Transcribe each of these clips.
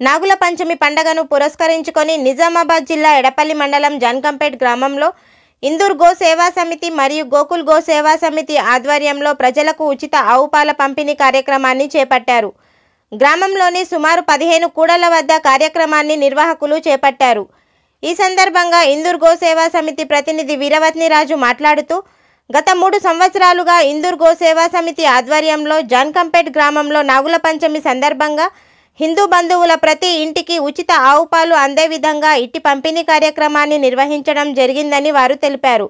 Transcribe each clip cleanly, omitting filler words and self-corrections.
నాగుల పంచమి పండుగను పురస్కరించుకొని నిజామాబాద్ జిల్లా ఎడపల్లి మండలం జన్కంపేట్ గ్రామంలో ఇందూర్ గో సేవా సమితి మరియు గోకుల్ గో సేవా సమితి ఆధ్వర్యంలో ప్రజలకు ఉచిత ఆవు పాల పంపిణీ కార్యక్రమాన్ని చేపట్టారు. గ్రామంలోని సుమారు 15 కూడళ్ల వద్ద కార్యక్రమాన్ని నిర్వాహకులు చేపట్టారు. ఈ సందర్భంగా ఇందూర్ గో సేవా సమితి ప్రతినిధి వీరవత్ని రాజు మాట్లాడుతూ గత 3 సంవత్సరాలుగా ఇందూర్ గో సేవా సమితి ఆధ్వర్యంలో జన్కంపేట్ గ్రామంలో నాగుల పంచమి సందర్భంగా హిందూ బంధువుల ప్రతి ఇంటికి ఉచిత ఆవు పాలు అందే విధంగా ఇట్టి పంపిణీ కార్యక్రమాన్ని నిర్వహించడం జరిగిందని వారు తెలిపారు.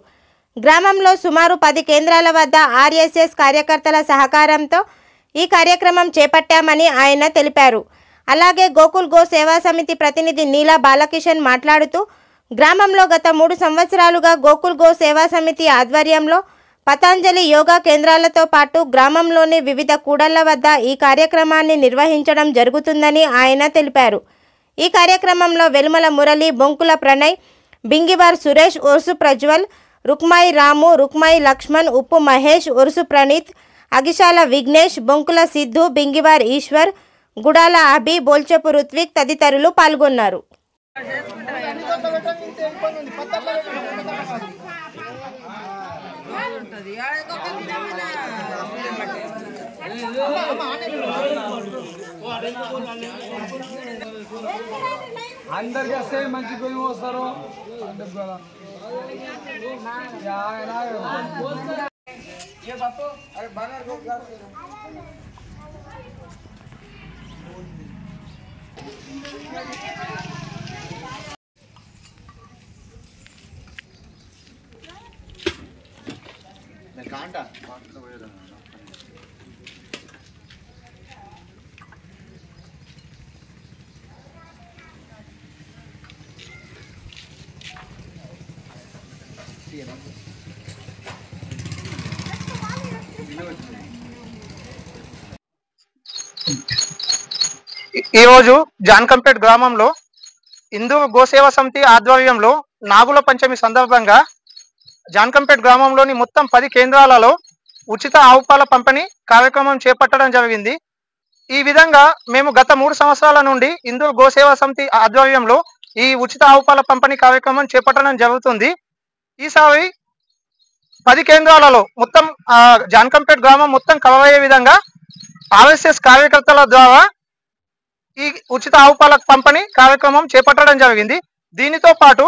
గ్రామంలో సుమారు 10 కేంద్రాల వద్ద ఆర్ఎస్ఎస్ కార్యకర్తల సహకారంతో ఈ కార్యక్రమం చేపట్టామని ఆయన తెలిపారు. అలాగే గోకుల్ గో సేవా సమితి ప్రతినిధి నీలా బాలకిషన్ మాట్లాడుతూ గ్రామంలో గత 3 సంవత్సరాలుగా గోకుల్ గో సేవా సమితి ఆధ్వర్యంలో పతంజలి యోగా కేంద్రాలతో పాటు గ్రామంలోని వివిధ కూడళ్ల వద్ద ఈ కార్యక్రమాన్ని నిర్వహించడం జరుగుతుందని ఆయన తెలిపారు. ఈ కార్యక్రమంలో వెలుమల మురళి, బొంకుల ప్రణయ్, బింగివార్ సురేష్, ఒరుసు ప్రజ్వల్, రుక్మాయి రాము, రుక్మాయి లక్ష్మణ్, ఉప్పు మహేష్, ఒరుసు ప్రణీత్, అగిశాల విఘ్నేష్, బొంకుల సిద్ధు, బింగివార్ ఈశ్వర్, గుడాల అభి, బోల్చపు రుత్విక్ తదితరులు పాల్గొన్నారు. अंदर कैसे मंची कोई वो सरो ये बापू अरे बाहर को क्लास मैं कांटा ఈరోజు జాన్కంపేట్ గ్రామంలో హిందూ గోసేవా సమితి ఆధ్వర్యంలో నాగుల పంచమి సందర్భంగా జాన్కంపేట్ గ్రామంలోని మొత్తం 10 కేంద్రాలలో ఉచిత ఆవు పాల పంపిణీ కార్యక్రమం చేపట్టడం జరిగింది. ఈ విధంగా మేము గత 3 సంవత్సరాల నుండి హిందూ గోసేవా సమితి ఆధ్వర్యంలో ఈ ఉచిత ఆవు పాల పంపిణీ కార్యక్రమం చేపట్టడం జరుగుతుంది. ఈసారి 10 కేంద్రాలలో మొత్తం జాన్కంపేట్ గ్రామం మొత్తం కవర్ అయ్యే విధంగా ఆర్ఎస్ఎస్ కార్యకర్తల ద్వారా ఈ ఉచిత ఆవు పాల పంపిణీ కార్యక్రమం చేపట్టడం జరిగింది. దీనితో పాటు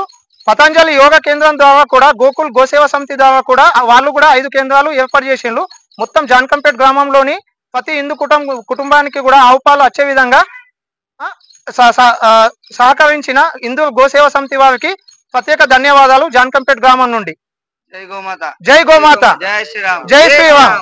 పతంజలి యోగా కేంద్రం ద్వారా కూడా గోకుల్ గోసేవా సమితి ద్వారా కూడా వాళ్ళు కూడా 5 కేంద్రాలు ఏర్పాటు చేసిండ్రు. మొత్తం జాన్కంపేట్ గ్రామంలోని ప్రతి హిందూ కుటుంబానికి కూడా ఆవు పాలు వచ్చే విధంగా సహకరించిన హిందూ గోసేవా సమితి వారికి ప్రత్యేక ధన్యవాదాలు. జాన్కంపేట్ గ్రామం నుండి जय गौ माता, జై గోమాత, जय श्री राम, జై శ్రీరామ్.